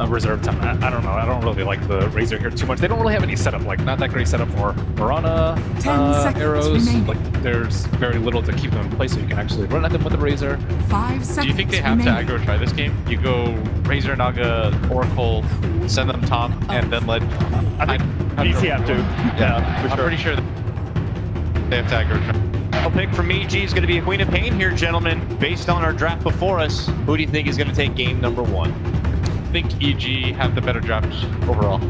reserve time. I don't know. I don't really like the Razor here too much. They don't really have any setup, like not that great setup for Mirana arrows. Remaining. Like there's very little to keep them in place, so you can actually run at them with the Razor. 5 seconds. Do you think they have to aggro try this game? You go Razor, Naga, Oracle, send them top, and then let... I think DC have to. Yeah, for I'm sure. pretty sure they have to aggro try. A pick from EG is going to be a Queen of Pain here, gentlemen. Based on our draft before us, who do you think is going to take game number 1? I think EG have the better draft overall.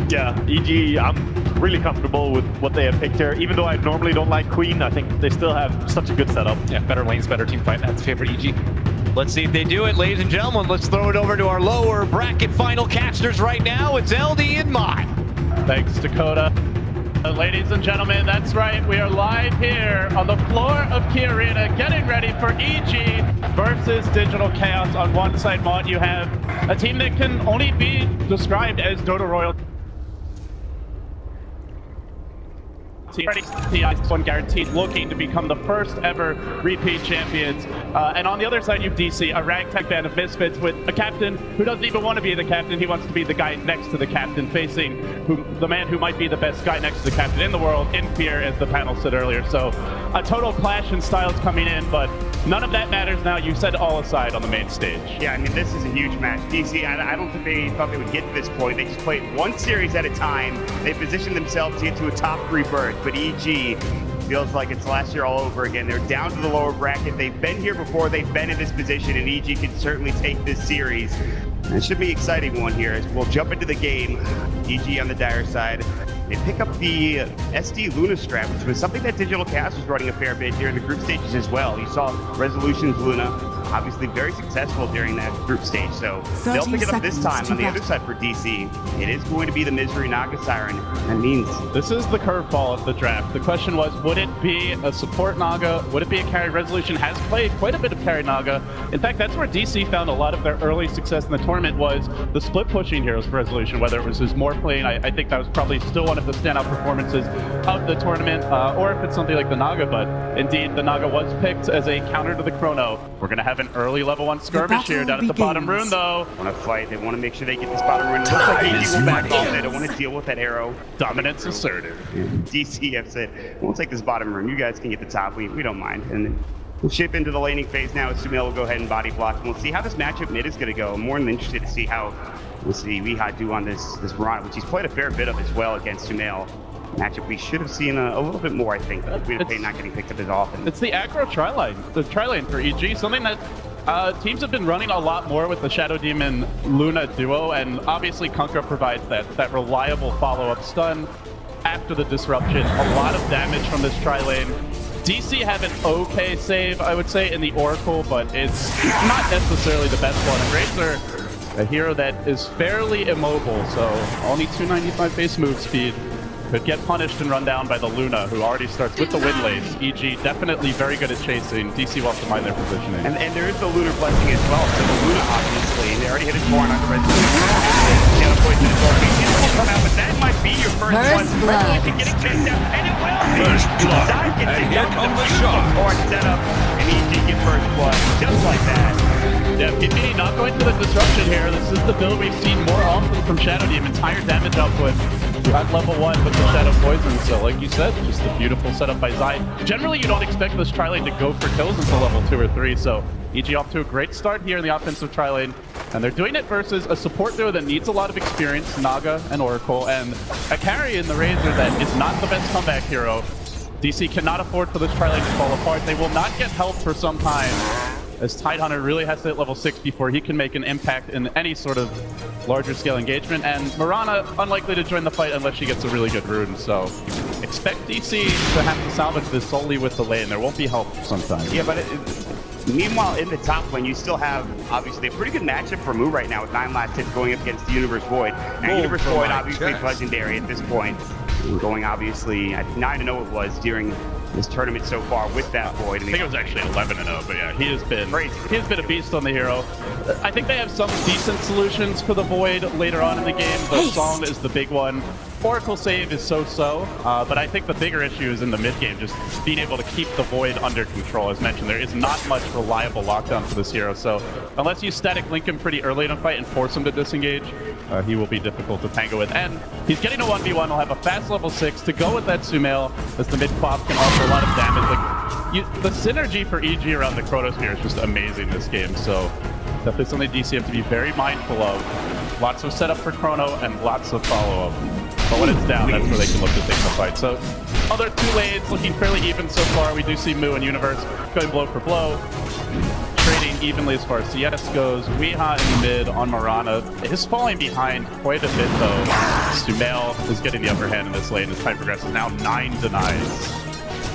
Yeah, EG, I'm really comfortable with what they have picked here. Even though I normally don't like Queen, I think they still have such a good setup. Yeah, better lanes, better team fight. That's favorite EG. Let's see if they do it, ladies and gentlemen. Let's throw it over to our lower bracket final casters right now. It's LD and Mai. Thanks, Dakota. Ladies and gentlemen, that's right. We are live here on the floor of Key Arena, getting ready for EG versus Digital Chaos. On one side, Maud, you have a team that can only be described as Dota royalty. One guaranteed, looking to become the first ever repeat champions. And on the other side, you have DC, a ragtag band of misfits with a captain who doesn't even want to be the captain. He wants to be the guy next to the captain, facing the man who might be the best guy next to the captain in the world, in Fear, as the panel said earlier. So a total clash in styles coming in, but none of that matters now. You set all aside on the main stage. Yeah, I mean, this is a huge match. DC, I don't think they thought they would get to this point. They just played one series at a time. They positioned themselves to get to a top 3 berth, but EG feels like it's last year all over again. They're down to the lower bracket. They've been here before. They've been in this position, and EG can certainly take this series. And it should be an exciting one here. We'll jump into the game. EG on the dire side. They pick up the SD Luna strap, which was something that Digital Chaos was running a fair bit here in the group stages as well. You saw Resolutions Luna, obviously very successful during that group stage, so they'll pick it up this time. On the other side for DC, it is going to be the Misery Naga Siren. That means this is the curveball of the draft. The question was, would it be a support Naga? Would it be a carry? Resolution has played quite a bit of carry Naga. In fact, that's where DC found a lot of their early success in the tournament, was the split pushing heroes for Resolution, whether it was his more playing. I think that was probably still one of the standout performances of the tournament, or if it's something like the Naga, but indeed the Naga was picked as a counter to the Chrono. We're going to have an early level 1 skirmish here down at the bottom rune, though. Want to fight. They want to make sure they get this bottom rune. Looks like EG will back off. They don't want to deal with that arrow. Dominance assertive. DC have said, we'll take this bottom rune. You guys can get the top. We don't mind. And we'll ship into the laning phase now. Sumail will go ahead and body block. And we'll see how this matchup mid is going to go. I'm more than interested to see how we'll see Weeha do on this run, which he's played a fair bit of as well against Sumail. Matchup we should have seen a little bit more, I think. Queen of Pain not getting picked up as often. It's the aggro tri-lane, the tri-lane for EG, something that teams have been running a lot more with the Shadow Demon Luna duo, and obviously Kunkka provides that reliable follow-up stun after the disruption. A lot of damage from this tri-lane. DC have an okay save, I would say, in the Oracle, but it's not necessarily the best one. And Razor, a hero that is fairly immobile, so only 295 base move speed. Could get punished and run down by the Luna, who already starts with the wind lace. EG definitely very good at chasing. DC will have to mind their positioning. And there is the Lunar Blessing as well. So the Luna, obviously, they already hit his barn on the Resolution. Shadow Poison as well. It will come out, but that might be your first one. Resolution getting chased down, and it will be. Side gets it down with the shot. Hard setup, and EG gets first blood, just like that. Yeah, PP not going for the disruption here. This is the build we've seen more often from Shadow Demons. Higher damage output at level 1 with the Shadow Poison. So like you said, just a beautiful setup by Zai. Generally, you don't expect this tri-lane to go for kills until level 2 or 3. So EG off to a great start here in the offensive tri-lane. And they're doing it versus a support duo that needs a lot of experience, Naga and Oracle, and a carry in the Razor that is not the best comeback hero. DC cannot afford for this tri-lane to fall apart. They will not get help for some time, as Tidehunter really has to hit level 6 before he can make an impact in any sort of larger scale engagement, and Mirana unlikely to join the fight unless she gets a really good rune, so expect DC to have to salvage this solely with the lane. There won't be help sometimes. Yeah, but meanwhile, in the top lane, you still have, obviously, a pretty good matchup for Mu right now with 9 last hits going up against the Universe Void. Now, Universe Void, obviously, legendary at this point. Going, obviously, now I know it was during this tournament so far with that Void. I think it was actually 11-0, but yeah, he has been Crazy. he has been a beast on the hero. I think they have some decent solutions for the Void later on in the game. The Song is the big one. Oracle save is so-so, but I think the bigger issue is in the mid game, just being able to keep the Void under control. As mentioned, there is not much reliable lockdown for this hero, so unless you static link him pretty early in a fight and force him to disengage, he will be difficult to tango with. And he's getting a 1v1, he'll have a fast level 6 to go with that Sumail, as the mid quap can offer a lot of damage. Like, the synergy for EG around the Chronosphere is just amazing this game, so definitely something DC have to be very mindful of. Lots of setup for Chrono and lots of follow-up. But when it's down, that's where they can look to take the fight. So other two lanes looking fairly even so far. We do see Mu and Universe going blow for blow, trading evenly as far as CS goes. Weeha in the mid on Marana is falling behind quite a bit though. Sumail is getting the upper hand in this lane as time progresses. Now 9 denies.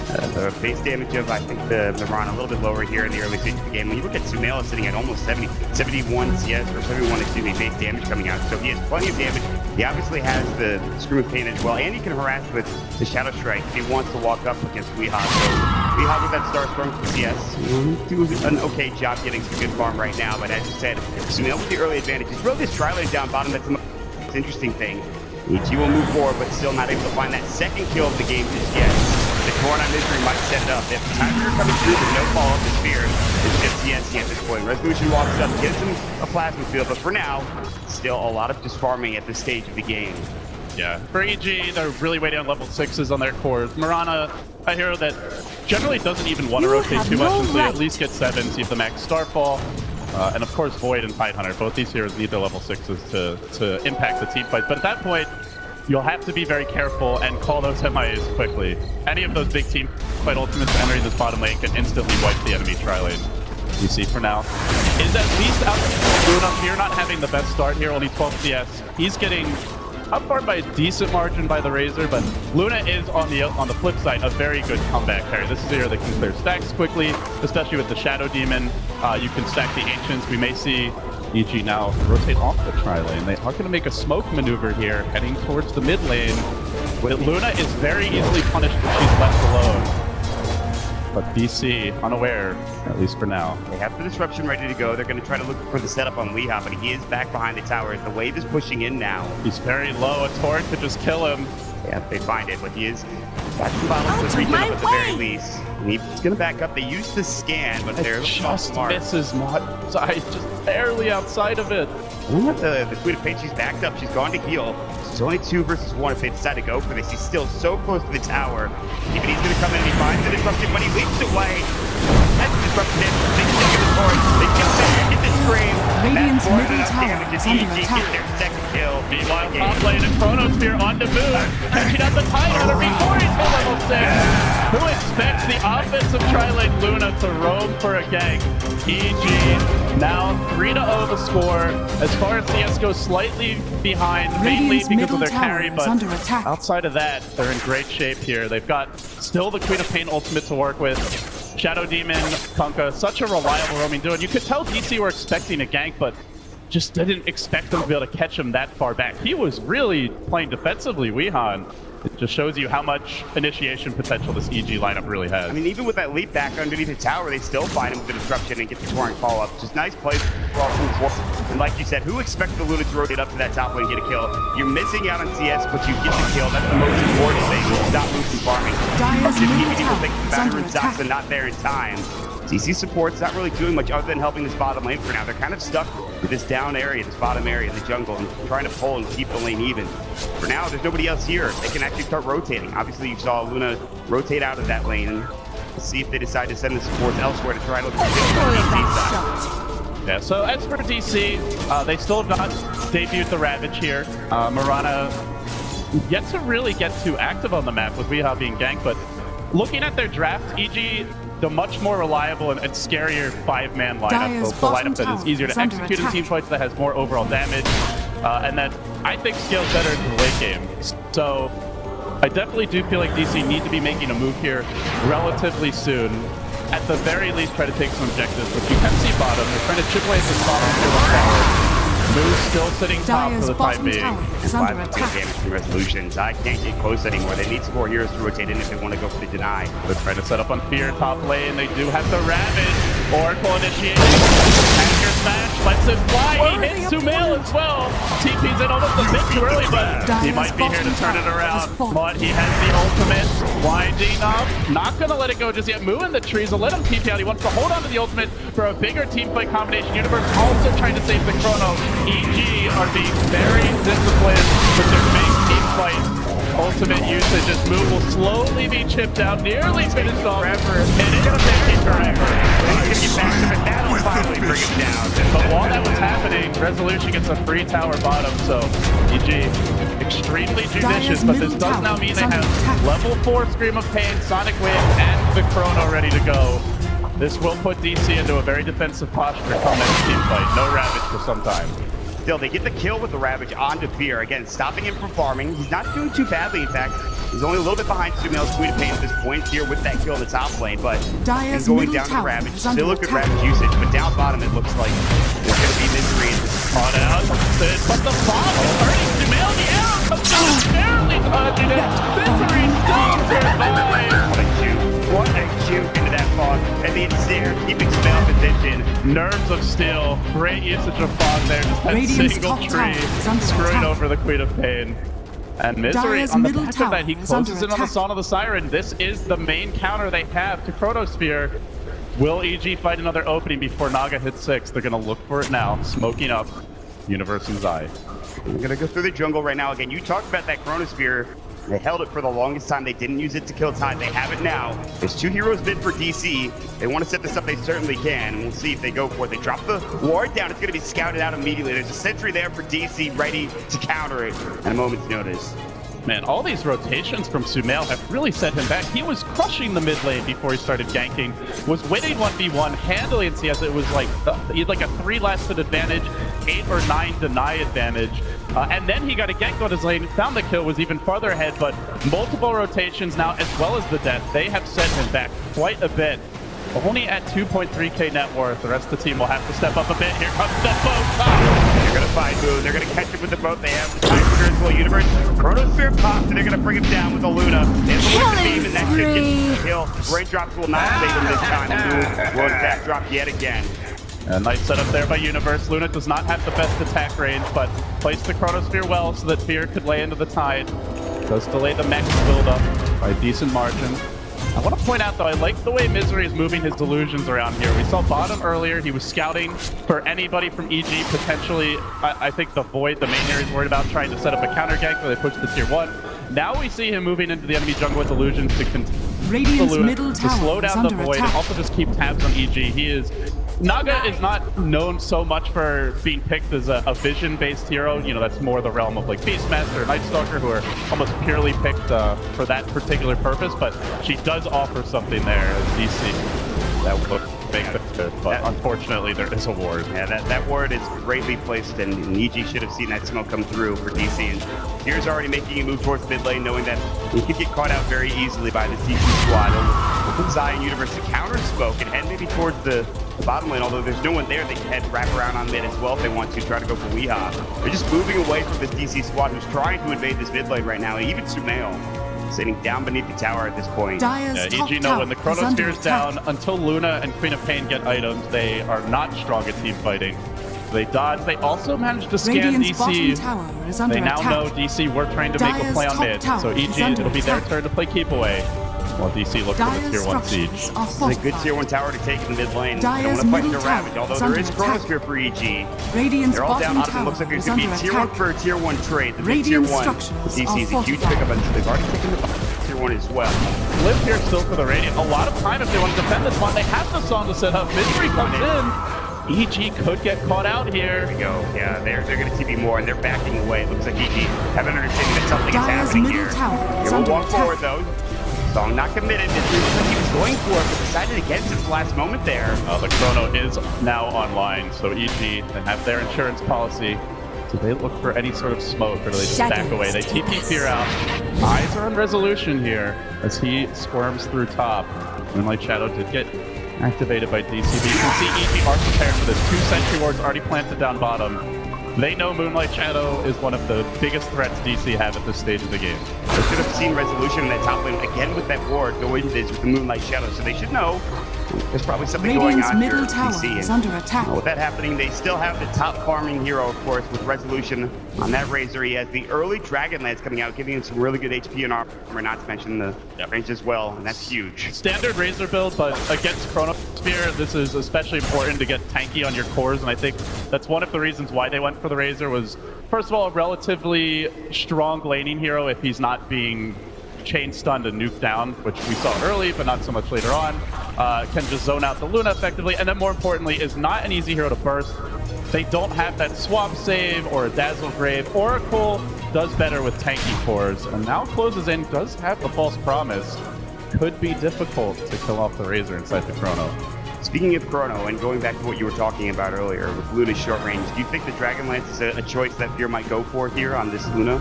The base damage of, I think, the Rana a little bit lower here in the early stage of the game. When you look at Sumail sitting at almost 71 CS, or 71, excuse me, base damage coming out. So he has plenty of damage. He obviously has the Scream of Pain as well, and he can harass with the Shadow Strike if he wants to walk up against Weeha. So Weeha with that Starstorm for CS, do an okay job getting some good farm right now. But as you said, Sumail with the early advantage. He's really this tri-lane down bottom. That's the most interesting thing. EG will move forward, but still not able to find that second kill of the game just yet. The Torn on Misery might set it up. If the times are coming through, there's no follow-up to Spear. It's just CSC at this point. Resolution walks up, gets him a plasma field, but for now, still a lot of just farming at this stage of the game. Yeah, for EG, they're really waiting on level 6s on their cores. Marana, a hero that generally doesn't even want to rotate too much until they at least get 7, see if the max Starfall. And of course, Void and Tidehunter, both these heroes need their level 6s to impact the team fight. But at that point, you'll have to be very careful and call those MIAs quickly. Any of those big team fight ultimates entering this bottom lane can instantly wipe the enemy tri-lane. You see for now is at least out Luna here not having the best start here, only 12 CS. He's getting outfarmed by a decent margin by the Razor, but Luna is on the flip side a very good comeback carry. This is a hero that can clear stacks quickly, especially with the Shadow Demon. You can stack the Ancients. We may see EG now rotate off the tri-lane. They are going to make a smoke maneuver here, heading towards the mid lane. Luna is very easily punished if she's left alone. But DC unaware, at least for now. They have the disruption ready to go. They're going to try to look for the setup on Weeha, but he is back behind the towers. The wave is pushing in now. He's very low. A Torrent could just kill him. Yeah, they find it, but he is back to the bottom of the region at the very least. And he's going to back up. They use the scan, but they're just misses Zai, just barely outside of it. The Queen of Pain, she's backed up. She's gone to heal. It's only 2 versus 1 if they decide to go for this. He's still so close to the tower. Even he's going to come in and he finds the disruption, but he leaps away. That's the disruption. They still get the sword. They jump in, get the scream. Radiant's That's more middle than enough tower damage is as under EG attack. get their second kill. Meanwhile, top lane and Chronosphere on to Boom. Catching out the Tidehunter before he's hit level 6. Who expects the offensive tri-lane Luna to roam for a gank? EG now 3-0 the score. As far as CS goes, slightly behind, mainly because of their carry, but outside of that, they're in great shape here. They've got still the Queen of Pain ultimate to work with. Shadow Demon, Kunkka, such a reliable roaming duo. You could tell DC were expecting a gank, but just didn't expect them to be able to catch him that far back. He was really playing defensively, Weehan. It just shows you how much initiation potential this EG lineup really has. I mean, even with that leap back underneath the tower, they still find him with the disruption and get the scoring follow-up. Just nice plays. And like you said, who expects the Luna to rotate up to that top lane and get a kill? You're missing out on CS, but you get the kill. That's the most important thing. Stop losing farming. Dyer's middle People tower think is the under veteran stocks attack. are not there in time. DC support's not really doing much other than helping this bottom lane for now. They're kind of stuck with this down area, this bottom area in the jungle, and trying to pull and keep the lane even. For now, there's nobody else here. They can actually start rotating. Obviously, you saw Luna rotate out of that lane. Let's see if they decide to send the supports elsewhere to try to look for DC side. Yeah, so as for DC, they still have not debuted the Ravage here. Marana yet to really get too active on the map with Weeha being ganked, but looking at their draft, EG, the much more reliable and scarier 5-man lineup, the lineup that is easier to execute in team fights, that has more overall damage, and that I think scales better in the late game. So I definitely do feel like DC need to be making a move here relatively soon. At the very least, try to take some objectives, but you can see bottom. They're trying to chip away at this bottom tower. Moose still sitting top for Dire's the time bottom being. tower is under 5 attack. damage from Resolutions. I can't get close anymore. They need some more heroes to rotate in if they want to go for the deny. They're trying to set up on Fear top lane. They do have the Ravage. Oracle initiating. Anchor smash lets it fly. He hits Sumail as well. TP's in almost a bit too early, but he might be here to turn it around. But he has the ultimate. Winding up. Not going to let it go just yet. Moving the trees will let him TP out. He wants to hold on to the ultimate for a bigger team play combination. Universe also trying to save the chrono. EG are being very disciplined with their big team fight. Ultimate usage as Move will slowly be chipped out, nearly finished off. Forever. And it's going to take it forever. He's going to get back to it. That'll finally bring him down. But while that was happening, Resolution gets a free tower bottom, so EG extremely judicious, but this does now mean they have level 4 Scream of Pain, Sonic Wave, and the Chrono ready to go. This will put DC into a very defensive posture come next team fight. No Ravage for some time. Still, they get the kill with the Ravage onto Fear. Again, stopping him from farming. He's not doing too badly, in fact. He's only a little bit behind Sumail's Queen of Pain at this point here with that kill in the top lane, but Dire's going middle down to tower Ravage. is under Still a good attack. Ravage usage, but down bottom it looks like there's going to be Misery. Caught out, but the bomb is hurting Sumail. The arrow comes out, barely dodging it. Misery still survives. What a juke. What a juke into that fog. And the Ensnare keeping Sumail in position. Nerves of Steel, great usage of fog there. Just that Radiant's single top tower tree is under screwing attack. over the Queen of Pain. And Misery Dire's on the middle back of tower that, he is under closes in on the attack. Song of the Siren. This is the main counter they have to Chronosphere. Will EG fight another opening before Naga hits 6? They're going to look for it now, smoking up Universe's Eye. We're going to go through the jungle right now. Again, you talked about that Chronosphere. They held it for the longest time. They didn't use it to kill time. They have it now. There's 2 heroes mid for DC. They want to set this up. They certainly can. And we'll see if they go for it. They drop the ward down. It's going to be scouted out immediately. There's a sentry there for DC ready to counter it at a moment's notice. Man, all these rotations from Sumail have really set him back. He was crushing the mid lane before he started ganking, was winning 1v1 handily in CS. It was like, he had like a 3 last hit advantage, 8 or 9 deny advantage. And then he got a gank on his lane, found the kill, was even farther ahead, but multiple rotations now, as well as the death, they have set him back quite a bit. Only at 2.3k net worth. The rest of the team will have to step up a bit. Here comes the boat. They're going to find Moon. They're going to catch him with the boat. They have the time for Universe. Chronosphere pops, and they're going to bring him down with the Luna. They have the Luna beam, and that should get the kill. Raindrops will not save him this time. Moon will in fact drop yet again. A nice setup there by Universe. Luna does not have the best attack range, but placed the Chronosphere well so that Fear could lay into the tide. Does delay the mech build up by a decent margin. I want to point out, though, I like the way Misery is moving his delusions around here. We saw bottom earlier. He was scouting for anybody from EG, potentially. I think the Void, the main hero, is worried about trying to set up a counter gank where they push the tier 1. Now we see him moving into the enemy jungle with delusions to Radiant's middle to tower slow is down the under Void and attack. also just keep tabs on EG. Naga is not known so much for being picked as a vision-based hero. You know, that's more the realm of like Beastmaster, Night Stalker, who are almost purely picked for that particular purpose. But she does offer something there as DC that would make the fit. But unfortunately, there is a ward. Yeah, that ward is greatly placed, and EG should have seen that smoke come through for DC. And Fear's already making a move towards mid lane, knowing that he could get caught out very easily by this DC squad. With Zion Universe to counter smoke and head maybe towards the bottom lane, although there's no one there, they can head wrap around on mid as well if they want to, try to go for Weehaw. They're just moving away from this DC squad who's trying to invade this mid lane right now, and even Sumail sitting down beneath the tower at this point. Dire's top EG know tower when the is under Chronosphere is attack. down, until Luna and Queen of Pain get items, they are not strong at team fighting. They dodge. They also managed to scan Radiant's bottom DC. tower is under They now attack. know DC were trying to make a Dire's play on top mid. tower So is EG, under it'll be their attack. turn to play keep away. While DC looks for the Dire's tier 1 siege. structures are It's a good fortified. tier 1 tower to take in the mid lane. They don't Dire's want to fight middle into Ravage, tower although is there under is attack. Chronosphere for EG. Radiant's They're all down. bottom Honestly, tower looks like is there's going to under be a tier 1 attack. for a tier 1 trade. The big Radiant tier 1 structures DC are is a huge fortified. pickup, and they've already taken the tier 1 as well. Live here still for the Radiant. A lot of time if they want to defend this one. They have the song to set up. Misery comes in. EG could get caught out here. There we go. Yeah, they're going to TP more, and they're backing away. It looks like EG have an understanding that something is Dire's happening middle here. tower is They will under walk attack. forward, though. Song not committed. It looks like he was going for it, but decided against it at the last moment there. The Chrono is now online, so EG, they have their insurance policy. Do they look for any sort of smoke, or do they just back away? They TP Fear out. Eyes are on Resolution here as he squirms through top. Moonlight Shadow did get activated by DCB. You can see EG are prepared for this. 2 sentry wards already planted down bottom. They know Moonlight Shadow is one of the biggest threats DC have at this stage of the game. They should have seen Resolution in that top lane again with that ward go into this with the Moonlight Shadow, so they should know there's probably something Radiant's going on here middle with tower DC. is under attack. With that happening, they still have the top farming hero, of course, with Resolution on that Razor. He has the early Dragonlance coming out, giving him some really good HP and armor, not to mention the range as well, and that's huge. Standard Razor build, but against Chronosphere, this is especially important to get tanky on your cores, and I think that's one of the reasons why they went for the Razor was, first of all, a relatively strong laning hero if he's not being chain stunned and nuked down, which we saw early, but not so much later on. Can just zone out the Luna effectively, and then more importantly, is not an easy hero to burst. They don't have that swap save or a Dazzle Grave. Oracle does better with tanky cores, and now closes in, does have the False Promise. Could be difficult to kill off the Razor inside the Chrono. Speaking of Chrono, and going back to what you were talking about earlier with Luna's short range, do you think the Dragonlance is a choice that Fear might go for here on this Luna?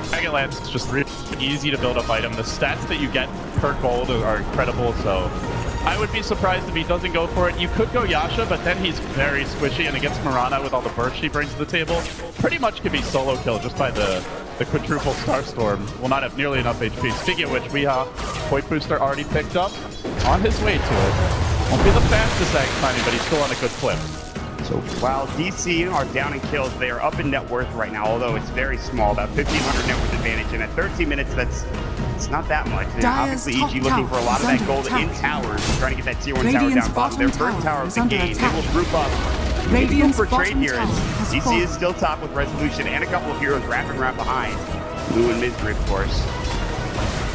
Dragonlance is just really easy to build up item. The stats that you get per gold are incredible, so I would be surprised if he doesn't go for it. You could go Yasha, but then he's very squishy, and against Mirana with all the burst she brings to the table, pretty much could be solo kill just by the quadruple Starstorm. Will not have nearly enough HP. Speaking of which, Point Booster already picked up, on his way to it. Won't be the fastest ag timing, but he's still on a good clip. So while DC are down in kills, they are up in net worth right now, although it's very small, about 1,500 net worth advantage. And at 13 minutes, it's not that much. And obviously, EG looking for a lot of that gold in towers, trying to get that tier 1 tower down bottom. Their first tower of the game, they will group up. Radiant's for trade bottom here. tower has DC fallen. is still top with Resolution and a couple of heroes wrapping around behind. Blue and Misery, of course.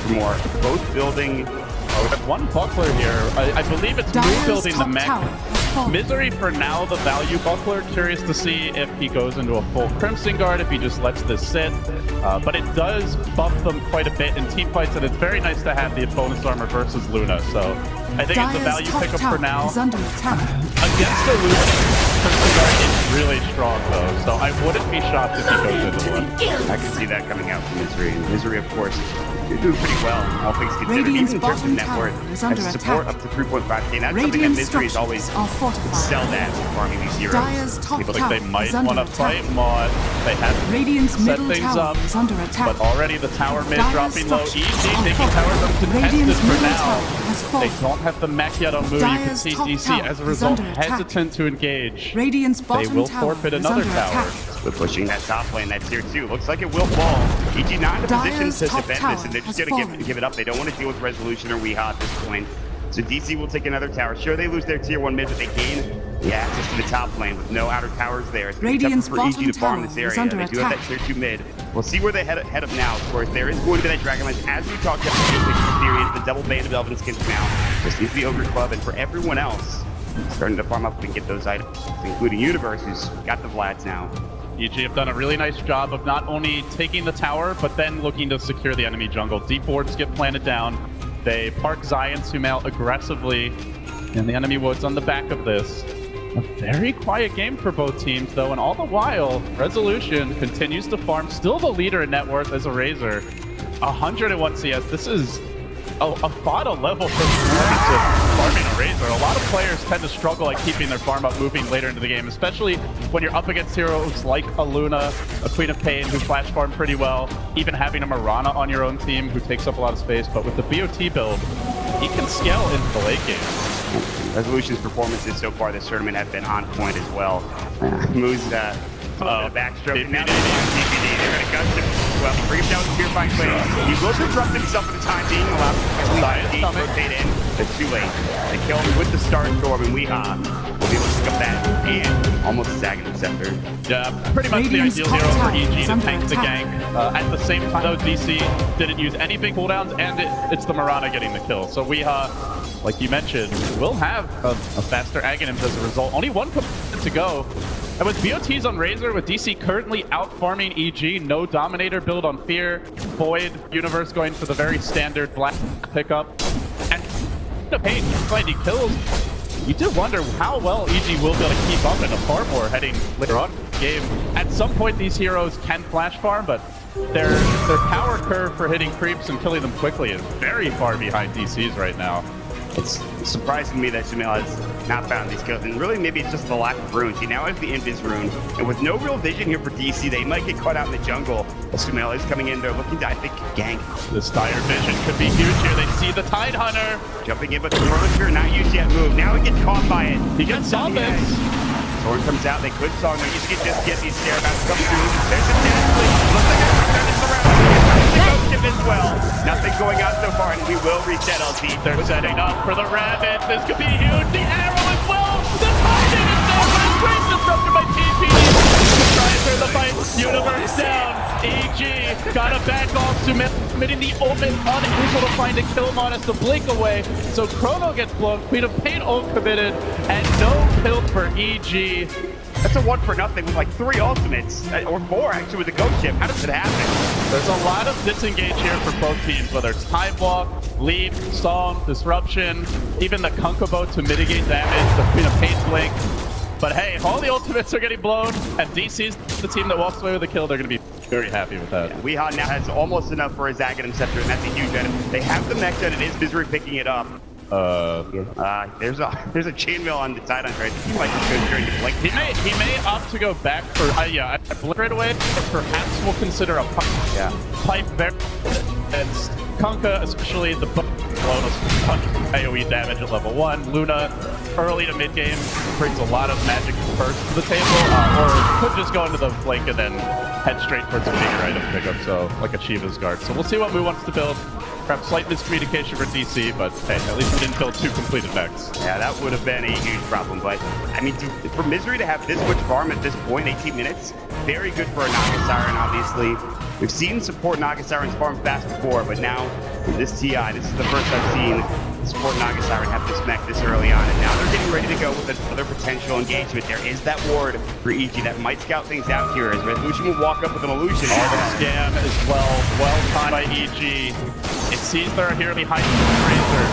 For more, both building. We have one buckler here. I believe it's Blue Dire's building the top mech. tower has fallen. Misery for now, the value buckler. Curious to see if he goes into a full Crimson Guard, if he just lets this sit. But it does buff them quite a bit in team fights, and it's very nice to have the bonus armor versus Luna. So I think it's a value top pickup tower for now. is under attack. Against the Luna, Crimson Guard is really strong though, so I wouldn't be shocked if he goes into one. I can see that coming out from Misery. And Misery, of course, you're doing pretty well, all things considered. Radiant's Even in terms of bottom net tower worth, is under as support attack. up to 3.5k. That's something that Radiant Misery is always structures are fortified. excelled at farming these heroes. Dire's top People tower think they might is under want to attack. fight Maud. They haven't Radiant's set middle things tower up, is under attack. but already the tower mid Dire's dropping low. structures EG are taking fortified. towers uncontested Radiant's for middle now. tower has They fallen. don't have the mech yet on move. You can Dire's see top DC tower as a is result under attack. hesitant to engage. Radiant's They bottom will tower forfeit is another under tower. attack. We're pushing that top lane, that tier 2. Looks like it will fall. EG not in a position Dire's to top defend tower this, and they're just has going to fallen. give it up. They don't want to deal with Resolution or Weeha at this point. So DC will take another tower. Sure, they lose their tier 1 mid, but they gain the access to the top lane with no outer towers there. It's gonna be tougher Radiant's for bottom EG to farm tower this is area. under They do have attack. that tier 2 mid. We'll see where they head up now. Of course, there is going to be that Dragonlance. As we talked about in the period, the double band of Elven skins now. This is the Ogre Club, and for everyone else, starting to farm up and get those items, including Universe, who's got the Vlads now. EG have done a really nice job of not only taking the tower, but then looking to secure the enemy jungle. Deep wards get planted down. They park Zion Sumail aggressively in the enemy woods on the back of this. A very quiet game for both teams, though, and all the while, Resolution continues to farm. Still the leader in net worth as a Razor. 101 CS. This is a FOTA level performance of farming a Razor. A lot of players tend to struggle at keeping their farm up moving later into the game, especially when you're up against heroes like a Luna, a Queen of Pain who flash farm pretty well, even having a Mirana on your own team who takes up a lot of space. But with the BOT build, he can scale into the late game. Resolution's performances so far this tournament have been on point as well. Moves backstroke. Now they're on TPD. They're going to gust him. Well, bring him down with Purifying Flame. He will disrupt himself for the time being. Allow him to rotate in. It's too late. They kill him with the Starstorm, and Weeha will be able to pick up that and almost sagging the scepter. Yeah, pretty much Radiant's the ideal top hero for tower EG is to under tank the attack. gank. At the same time, though, DC didn't use any big cooldowns, and it's the Mirana getting the kill. So Weeha, like you mentioned, will have a faster Aghanim as a result. Only one component to go. And with BOTs on Razor, with DC currently out-farming EG, no Dominator build on Fear, Void, Universe going for the very standard Black pickup, and the Pain finding kills, you do wonder how well EG will be able to keep up in a far more heading later on in the game. At some point, these heroes can flash farm, but their power curve for hitting creeps and killing them quickly is very far behind DC's right now. It's surprising to me that Sumail has not found these kills, and really maybe it's just the lack of runes. He now has the Invis rune, and with no real vision here for DC, they might get caught out in the jungle. Sumail is coming in there looking to, I think, gank. This dire vision could be huge here. They see the Tide Hunter. Jumping in, but the Chronosphere not used yet move. Now he gets caught by it. He gets Zombies. Sword comes out, they could song, you can just get these stairmats come through. There's a dead sleep. Looks like they're turning around. The ghost ship as well. Nothing going on so far, and we will reset LT. They're setting up for the Rabbit. This could be huge. The arrow as well. The Titan is there, but it's great disrupted by TP. To try and turn the fight. Universe down. EG gotta back off. Sumail committing the ultimate, unable to find a kill Modest to blink away. So Chrono gets blown. Queen of Pain ult committed, and no kill for EG. That's a 1-for-0 with like 3 ultimates, or 4 actually with the ghost ship. How does it happen? There's a lot of disengage here for both teams, whether it's Time Block, Leap, Song, Disruption, even the Kunkabo to mitigate damage, the Queen of Pain blink. But hey, all the ultimates are getting blown, and DC's the team that walks away with the kill. They're going to be very happy with that. Yeah, Weehaw now has almost enough for his Aghanim Scepter, and that's a huge item. They have the mech, and it is Misery picking it up. There's a chainmail on the side on right. He might just go straight to blink. He may opt to go back for I blink right away. Perhaps we'll consider a pipe there. And Kunkka, especially the bonus punch AoE damage at level 1. Luna, early to mid game, brings a lot of magic first to the table, or could just go into the flank and then head straight towards a bigger item pickup, so like a Shiva's Guard. So we'll see what Mu wants to build. Perhaps slight miscommunication for DC, but hey, at least we didn't build 2 completed mechs. Yeah, that would have been a huge problem, but I mean, for Misery to have this much farm at this point, 18 minutes, very good for a Naga Siren, obviously. We've seen support Naga Sirens farm fast before, but now with this TI, this is the first I've seen support Naga Siren have this mech this early on, and now they're getting ready to go with another potential engagement. There is that ward for EG that might scout things out here, as Resolution will walk up with an illusion. All the scam as well timed by EG. It sees they're here behind the Razor,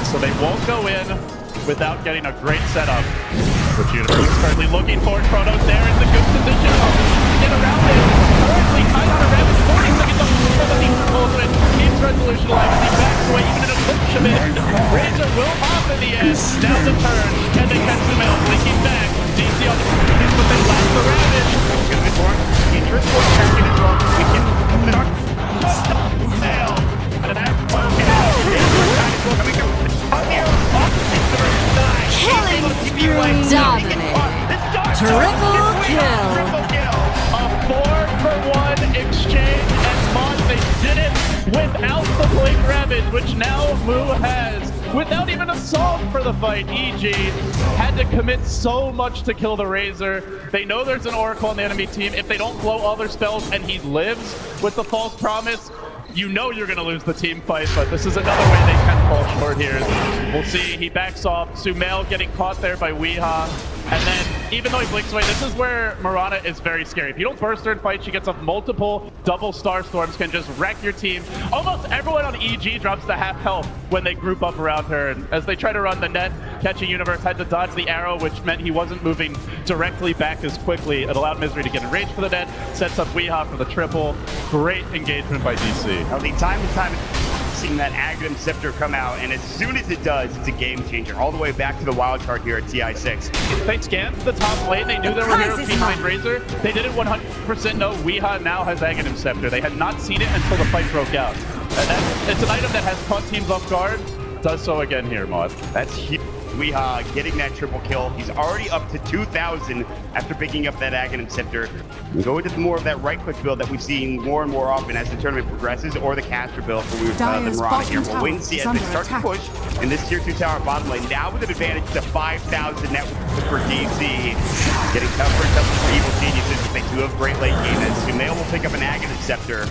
so they won't go in without getting a great setup. Which Universe is currently looking for. Chrono's there in the good position to get around it. Currently, Tide on a Rabbit, 40 seconds on the ultimate. Keeps Resolution alive as he backs away, even in a push of it. Razor will pop in the end. Now the turn. Can they catch Sumail? Blinking back. DC on the screen, but they lack the Rabbit. Good bit more. Interest for attacking as well. We can open the dark. Stop. Nail. And that one coming through. Killing spree dominant. Triple kill. A 4-for-1 exchange, and Mon, they did it without the Blink Ravage, which now Mu has. Without even a song for the fight, EG had to commit so much to kill the Razor. They know there's an Oracle on the enemy team. If they don't blow all their spells and he lives with the False Promise, you know you're going to lose the team fight, but this is another way they can fall short here. We'll see. He backs off. Sumail getting caught there by Weehaw. And then, even though he blinks away, this is where Mirana is very scary. If you don't burst her in fight, she gets up multiple double Star Storms, can just wreck your team. Almost everyone on EG drops to half health when they group up around her. And as they try to run the net, catching Universe had to dodge the arrow, which meant he wasn't moving directly back as quickly. It allowed Misery to get in range for the net, sets up Weehaw for the triple. Great engagement by DC. Now, the time and time seeing that Aghanim Scepter come out, and as soon as it does, it's a game changer. All the way back to the wild card here at TI6. They scanned the top lane. They knew there were heroes behind Razor. They didn't 100% know Weehaw now has Aghanim Scepter. They had not seen it until the fight broke out. And it's an item that has caught teams off guard. Does so again here, Mod. That's huge. Weehaw getting that triple kill. He's already up to 2,000 after picking up that Aghanim Scepter. We go into more of that right-click build that we've seen more and more often as the tournament progresses, or the caster build for the Mirana here. We'll wait and see as they start to push in this tier 2 tower bottom lane. Now with an advantage to 5,000 net for DC. Getting tougher and tougher for Evil Geniuses, but they do have great late game as Sumail will pick up an Aghanim Scepter.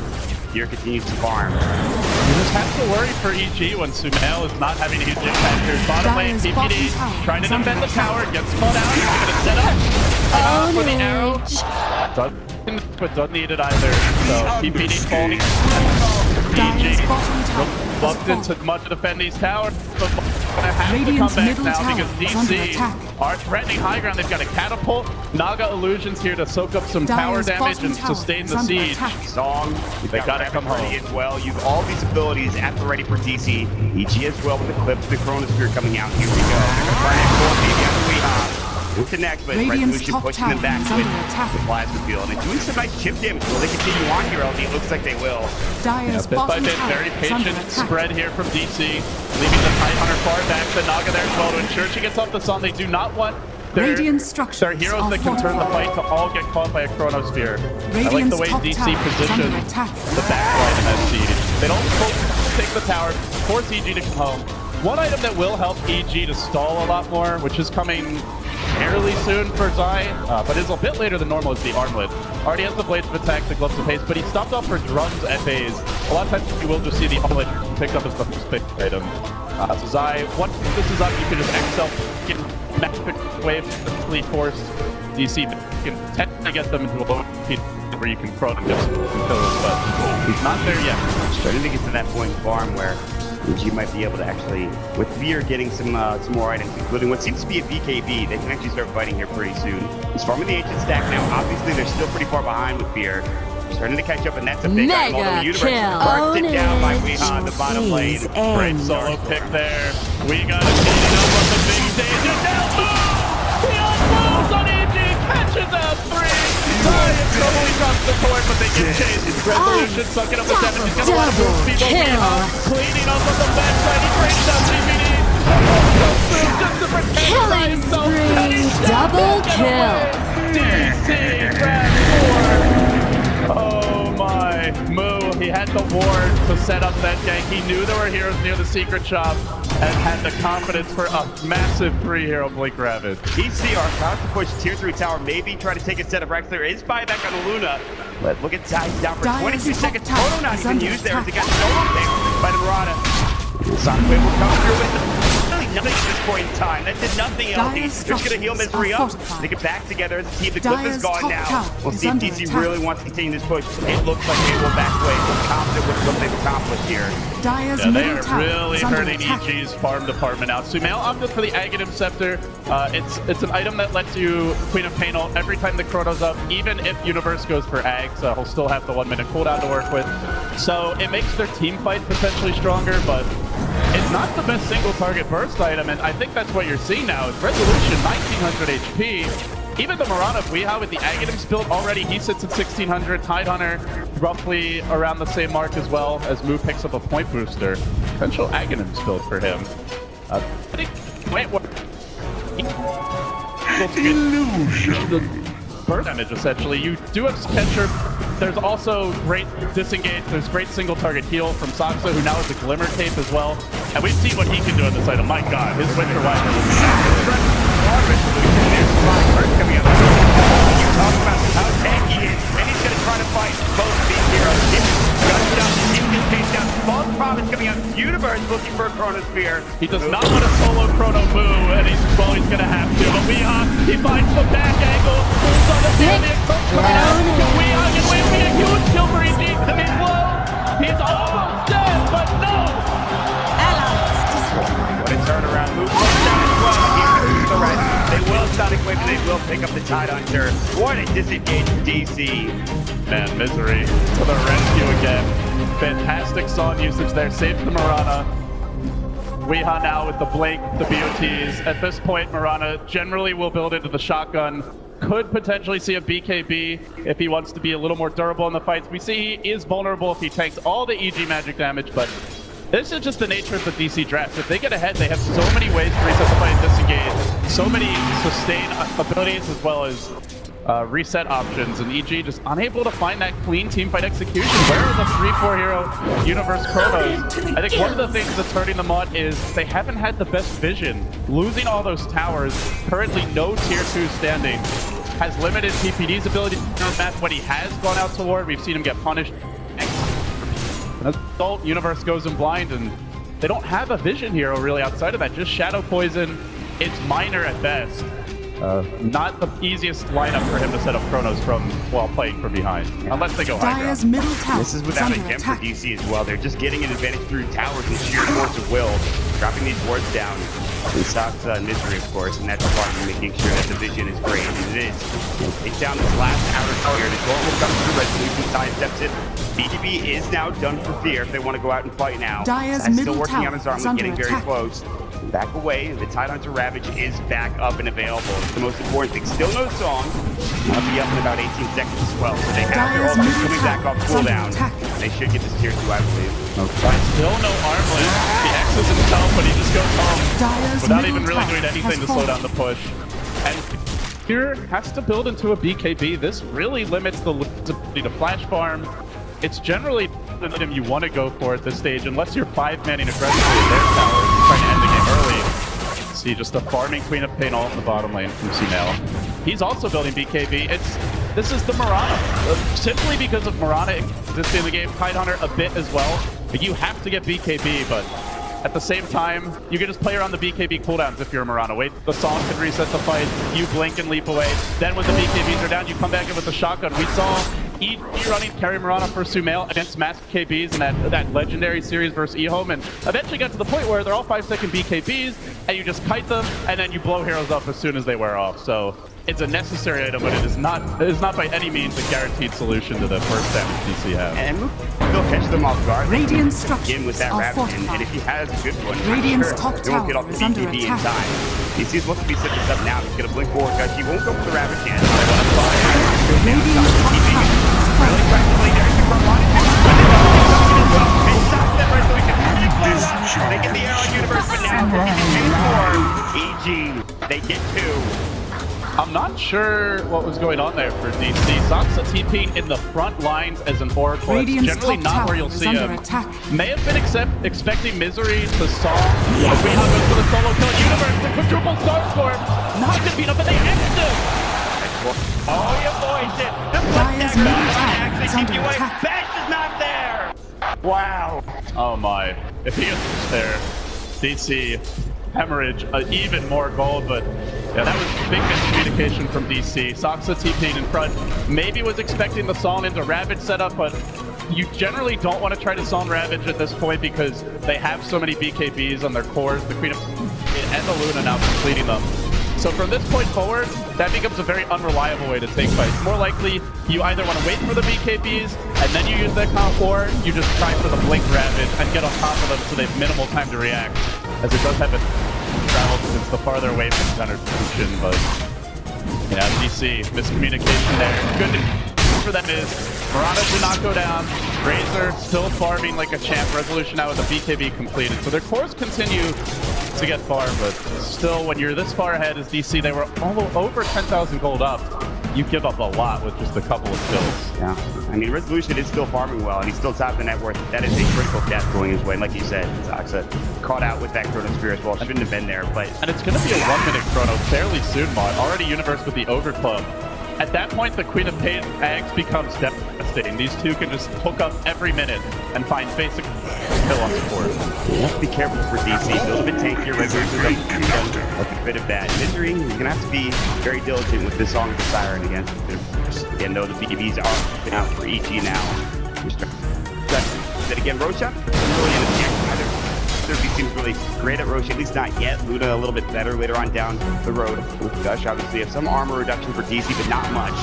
Here continues to farm. You just have to worry for EG when Sumail is not having a huge impact here. Bottom lane, PPD, trying to defend the tower, gets caught out. He's going to set up for the arrow. Doesn't need it either. So PPD falling. EG bumped into much to defend these towers. gonna have to Radiant's come back middle now tower because is under DC attack. are threatening high ground. They've got a catapult. Naga illusions here to soak up some tower Dire's damage bottom and tower sustain is the under siege. attack. Song, you've They got gotta Rabbit come home. ready as well. You've all these abilities at the ready for DC. EG as well with the clips, the Chronosphere coming out. Here we go. They're gonna try and pull maybe out the Weehaw. We'll connect, but Radiant's Resolution top pushing them back tower is with under attack. the plasma field and doing some nice chip damage. Will they continue on here, LD? It looks like they will. Dire's Bit by bottom bit, tower very is under patient attack. spread here from DC, leaving the Tidehunter far back. The Naga there as well to ensure she gets off the sun. They do not want Radiant structures their heroes are that can turn the fortified. fight to all get caught by a Chronosphere. I like Radiant's the way top DC tower is under positions attack. the backline in that siege. They don't take the tower, force EG to come home. One item that will help EG to stall a lot more, which is coming fairly soon for Zai, but is a bit later than normal, is the armlet. Already has the blades of attack, the gloves of haste, but he stopped off for drums, FAs. A lot of times you will just see the armlet picked up as the first pick item. So Zai, once this is up, you can just X-Self, get magic wave, quickly force DC, you can technically get them into a low speed where you can chrono just kill them, but he's not there yet. Starting to get to that point in farm where EG might be able to actually, with Fear getting some more items, including what seems to be a BKB, they can actually start fighting here pretty soon. He's farming the ancient stack now. Obviously, they're still pretty far behind with Fear. Starting to catch up, and that's a big item. Although Mega Universe kill. burst it down by Weehaw in the bottom lane. Great solo pick there. We got a team up on the big stage, and now he unloads on EG, catches out 3. Zai in trouble, he drops the court, but they get chased. Resolution sucking up the damage. He's got a lot of move speed. Cleaning up on the backside, he breaks down CBD. Comes through just to protect Zai Killing himself. spree. And he's Double kill. DC round 4. Oh my, Moo, he had the ward to set up that gank. He knew there were heroes near the secret shop and had the confidence for a massive 3-hero Blink Ravage. DC are about to push tier 3 tower, maybe try to take a set of Rex. There is buyback on the Luna, but look at Zai's down for Dire's 22 top seconds. tower Photo not is even under used there as attack. it got solo picked by the Murata. Sonic Wave will come through with the really nothing at this point in time. That did nothing, LD. Dire's They're just gonna heal structures Misery are up. fortified. They get back together as a team. The clip is Dire's gone top now. tower We'll is see if under DC attack. really wants to continue this push. It looks like they will back away. We're confident with what they've accomplished here. Dire's Yeah, they middle are tower really is under hurting attack. EG's farm department out. Sumail opted for the Aghanim Scepter. It's an item that lets you Queen of Pain ult every time the Chrono's up, even if Universe goes for Ag, so he'll still have the 1-minute cooldown to work with. So it makes their team fight potentially stronger, but it's not the best single target burst item, and I think that's what you're seeing now. Is Resolution 1900 HP. Even the Murata Weehaw with the Aghanim build already, he sits at 1600. Tidehunter roughly around the same mark as well, as Moo picks up a point booster. Potential Aghanim build for him. I think wait, what? Illusion. Burst damage, essentially. You do have Spectator. There's also great disengage. There's great single target heal from Saksa, who now has a Glimmer Tape as well. And we've seen what he can do in this item. My God, his Winter Wyvern will Coming up. You talk about how tanky he is, and he's gonna try to fight both of these heroes. Guns down, he gets chased down. False Promise coming out. Universe looking for a Chronosphere. He does not want to solo Chrono Moo, and he's gonna have to. But Weehaw, he finds the back angle. Pulls on the damage. Weehaw can win. We get a huge kill for EG. The mid blow. He's almost dead, but no. What a turnaround move. Down as well. Here's the rest. They will Sonic Wave, and they will pick up the Tidehunter. What a disengaged DC. Man, Misery to the rescue again. Fantastic Son usage there. Saved the Murata. Weehaw now with the Blink, the BOTs. At this point, Murata generally will build into the shotgun. Could potentially see a BKB if he wants to be a little more durable in the fights. We see he is vulnerable if he takes all the EG magic damage, but this is just the nature of the DC draft. If they get ahead, they have so many ways to reset the fight and disengage. So many sustain abilities as well as reset options, and EG just unable to find that clean teamfight execution. Where are the 3-4 hero Universe Chronos? I think one of the things that's hurting them on is they haven't had the best vision. Losing all those towers, currently no tier 2 standing, has limited PPD's ability to map when he has gone out to ward. We've seen him get punished. As a result, Universe goes in blind, and they don't have a vision hero really outside of that. Just Shadow Poison. It's minor at best. Not the easiest lineup for him to set up Chronos from while playing from behind, unless they go high Dire's ground. middle tower This is without a under gem for attack. DC as well. They're just getting an advantage through towers and sheer force of will. dropping these wards down. And stops Misery, of course, and that's part of making sure that the vision is great. And it is. Take down this last outer target. The door will come through. Resolution sidesteps it. BGB is now done for fear if they want to go out and fight now. Dire's That's middle still working on tower his armor, is under getting very attack. close. Back away. The Tidehunter Ravage is back up and available. It's the most important thing. Still no song. I'll be up in about 18 seconds as well. So they have their Dire's ultimate middle coming back tower off is under cooldown. attack. They should get this tier 2, I believe. Still no armlet. He X's himself, but he just goes home Dire's without middle even really tower doing anything to has slow fallen. down the push. And here has to build into a BKB. This really limits the ability to flash farm. It's generally an item you want to go for at this stage, unless you're 5-manning aggressively in their tower, trying to end the game early. See just a farming Queen of Pain all in the bottom lane from C-Nail. He's also building BKB. This is the Mirana. Simply because of Mirana existing in the game, Tidehunter a bit as well. But you have to get BKB, but at the same time, you can just play around the BKB cooldowns if you're a Mirana. Wait, the song can reset the fight, you blink and leap away. Then when the BKBs are down, you come back in with the shotgun. We saw EG running carry Mirana for Sumail against massive KBs in that legendary series versus eHome, and eventually got to the point where they're all 5-second BKBs, and you just kite them, and then you blow heroes up as soon as they wear off. So it's a necessary item, but it is not by any means a guaranteed solution to the first damage DC has. And they'll catch them off guard. Radiant Again structures with that are Ravage, fortified. and if he has a good one, Radiant's sure, top they won't get tower off the is under BKB in attack. time. DC's supposed to be setting this up now. He's gonna blink forward, guys. He won't go for the Ravage yet. Radiant's top tower is Really fallen. practically there's the front line. They stop them right so we can really close. They get the Arrow Universe, but now EG, they get 2. I'm not sure what was going on there for DC. Saksa TPing in the front lines as an Oracle. It's Radiant's generally top not tower where you'll is see under him. attack. May have been expecting Misery to solve. Yes. We have for the solo kill. Universe, the quadruple Starstorm. Not gonna beat him, but they ended him. Oh, you boys it. The Dire's middle tower actually is keep under you away. attack. Bash is not there. Wow. Oh my. If he is there, DC hemorrhage even more gold, but yeah, that was big miscommunication from DC. Saksa TPing in front. Maybe was expecting the Sawn into Ravage setup, but you generally don't want to try to Sawn Ravage at this point because they have so many BKBs on their cores, the Queen of and the Luna now completing them. So from this point forward, that becomes a very unreliable way to take fights. More likely, you either want to wait for the BKBs, and then you use that comp, or you just try for the Blink Ravage and get on top of them so they have minimal time to react, as it does have a travel since the farther away from the center position, but yeah, DC, miscommunication there. Good for them is, Mirana did not go down, Razor still farming like a champ, Resolution now with a BKB completed, so their cores continue to get far, but still, when you're this far ahead as DC, they were over 10,000 gold up. You give up a lot with just a couple of kills. Yeah, I mean, Resolution is still farming well, and he's still top the net worth. That is a critical death going his way. And like you said, Saksa caught out with that Chrono Spear as well. Shouldn't have been there, but... And it's going to be a 1-minute Chrono fairly soon, Mod. Already Universe with the Ogre Club. At that point, the Queen of Pain Ags becomes devastating. These two can just hook up every minute and find basic kill on support. You have to be careful for DC. Build a bit tankier, Resolution does a bit of that. Misery, you're going to have to be very diligent with this Song of the Siren against again, though the BBs are looking out for EG now. Then again, Rosha, really in the either seems really great at Rosha, at least not yet. Luna a little bit better later on down the road with Gush. Obviously, have some armor reduction for DC, but not much.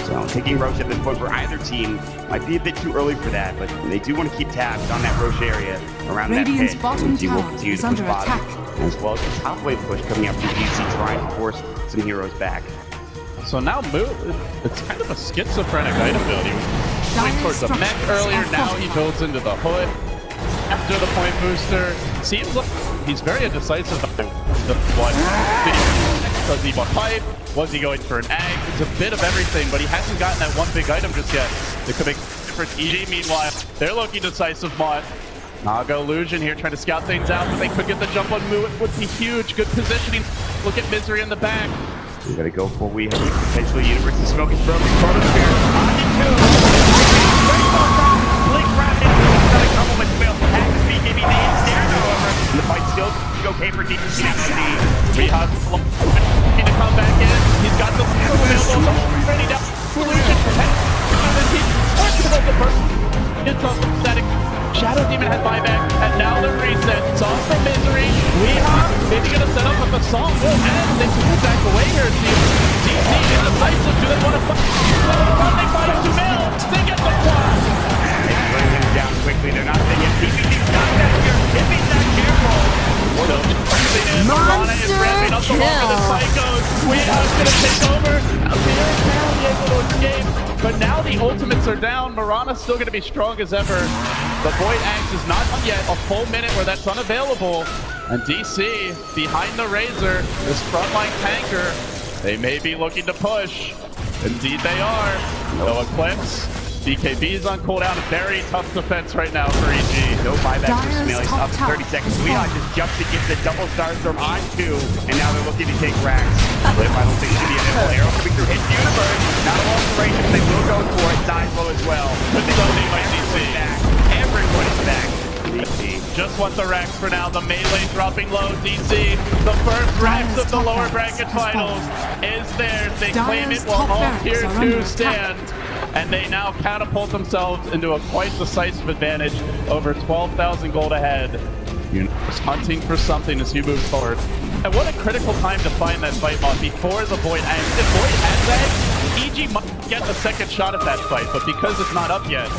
So taking Roche at this point for either team might be a bit too early for that, but they do want to keep tabs on that Roche area around Radiant's that pit. bottom He will tower continue is to push under bottom, attack. as well as the top wave push coming up from DC, trying to force some heroes back. So now it's kind of a schizophrenic item build. He was going towards the mech earlier, now he builds into the hood. After the point booster, seems like he's very indecisive about the one. Does he want pipe? Was he going for an ag? It's a bit of everything, but he hasn't gotten that one big item just yet. It could make a difference. EG, meanwhile, they're looking decisive, Mott. Naga Illusion here trying to scout things out, but they could get the jump on Moo. It would be huge. Good positioning. Look at Misery in the back. We gotta go for we have potentially Universe of Smoke is broken. Chrono Spear on the 2. Blink Rapid. Got a couple, but fails to hack the BKB. They ensnare, however. And the fight still okay for DC. We have to come back in. He's got the available. Ready down. Illusion. It's a static. Shadow Demon had buyback, and now the reset. Song from Misery. Maybe gonna set up, but the song will end. They can back away here. DC indecisive. Do they want to fight? They fight to Mill. They get the flash. It's bringing him down quickly. They're not saying yet. PPD's not that here. If he's not careful. Marana is ramping up the longer the fight goes. Weehab's gonna take over. Altair is barely able to escape. But now the ultimates are down. Marana's still gonna be strong as ever. The Void Axe is not on yet. A full minute where that's unavailable. And DC behind the Razor, this frontline tanker, they may be looking to push. Indeed they are. No Eclipse. BKB is on cooldown. A very tough defense right now for EG. No buyback for Smelly. Up to 30 seconds. Weeha just jumped to get the double Starstorm on 2, and now they're looking to take racks. But I don't think it's going to be a nimble arrow coming through. Hits Universe. Not a long range, but they will go for it. Sizable as well. But they don't need my DC. Everyone is back. DC. Just want the racks for now. The melee dropping low. DC, the first racks of the lower bracket finals is theirs. They claim it while all tier 2 stand. And they now catapult themselves into a quite decisive advantage, over 12,000 gold ahead. Universe hunting for something as you move forward. And what a critical time to find that fight mod before the Void ends. If Void ends that, EG might get a second shot at that fight, but because it's not up yet,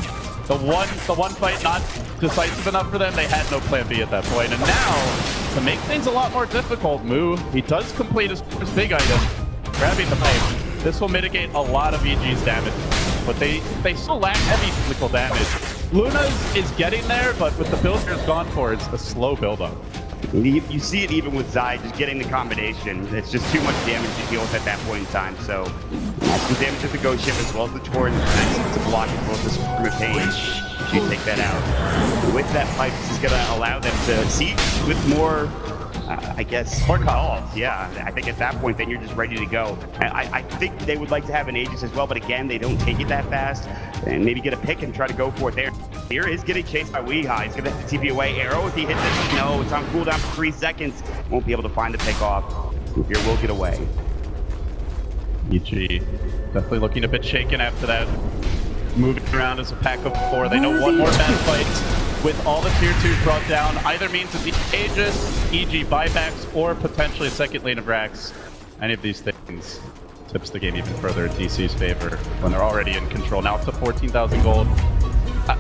the one fight not decisive enough for them, they had no plan B at that point. And now, to make things a lot more difficult, Moo, he does complete his first big item, grabbing the pipe. This will mitigate a lot of EG's damage, but they still lack heavy physical damage. Luna's is getting there, but with the builders gone for, it's a slow build-up. You see it even with Zai just getting the combination. It's just too much damage to deal with at that point in time. So some damage with the Ghost Ship as well as the Torrent. Nice to block as well as the Storm of Pain. You take that out. With that pipe, this is going to allow them to siege with more, I guess, more calls. Yeah, I think at that point, then you're just ready to go. I think they would like to have an Aegis as well, but again, they don't take it that fast. And maybe get a pick and try to go for it there. Here is getting chased by Weeha. He's going to have to TP away. Arrow, if he hits it, no, it's on cooldown for 3 seconds. Won't be able to find the pick off. Here will get away. EG definitely looking a bit shaken after that. Moving around as a pack of 4. They know one more bad fight with all the tier 2s brought down. Either means it's Aegis, EG buybacks, or potentially a second lane of racks. Any of these things tips the game even further in DC's favor when they're already in control. Now up to 14,000 gold.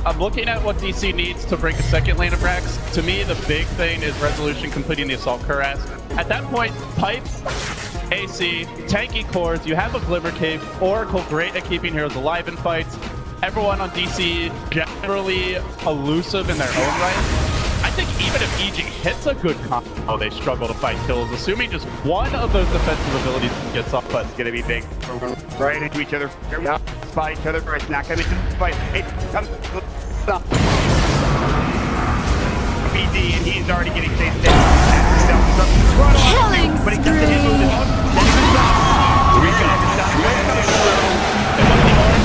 I'm looking at what DC needs to break a second lane of racks. To me, the big thing is Resolution completing the Assault Cuirass. At that point, Pipe, AC, tanky cores, you have a Glimmer Cave, Oracle great at keeping heroes alive in fights. Everyone on DC generally elusive in their own right. I think even if EG hits a good combo, they struggle to find kills, assuming just one of those defensive abilities gets off. But it's going to be big. Right into each other. Yeah. Spot each other first. Not going to fight. It comes. Stop. BD, and he's already getting chased down. Killing but he doesn't hit with it. Here we go.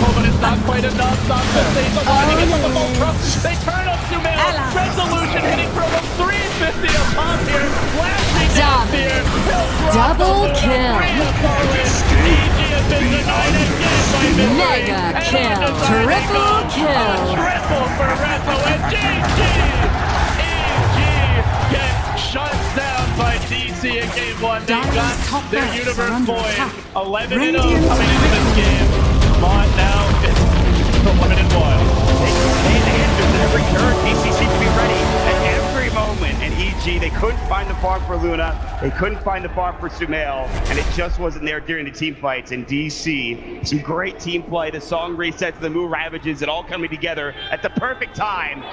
But it's not quite enough. Ramzes stays alive. He gets the ball truck. They turn up to Mail. Resolution hitting for almost 350 a pop here. Flashing down here. Double kill. EG has been denied again by Misery. Mega kill. Triple kill. Triple for Rezo and GG. EG gets shut down by DC in game 1. They got their Universe Void. 11-0 coming into this game. Mod now is 11-1. They answers at every turn. DC seems to be ready at every moment. And EG, they couldn't find the farm for Luna. They couldn't find the farm for Sumail. And it just wasn't there during the team fights. And DC, some great team play. The song resets, the move ravages, it all coming together at the perfect time.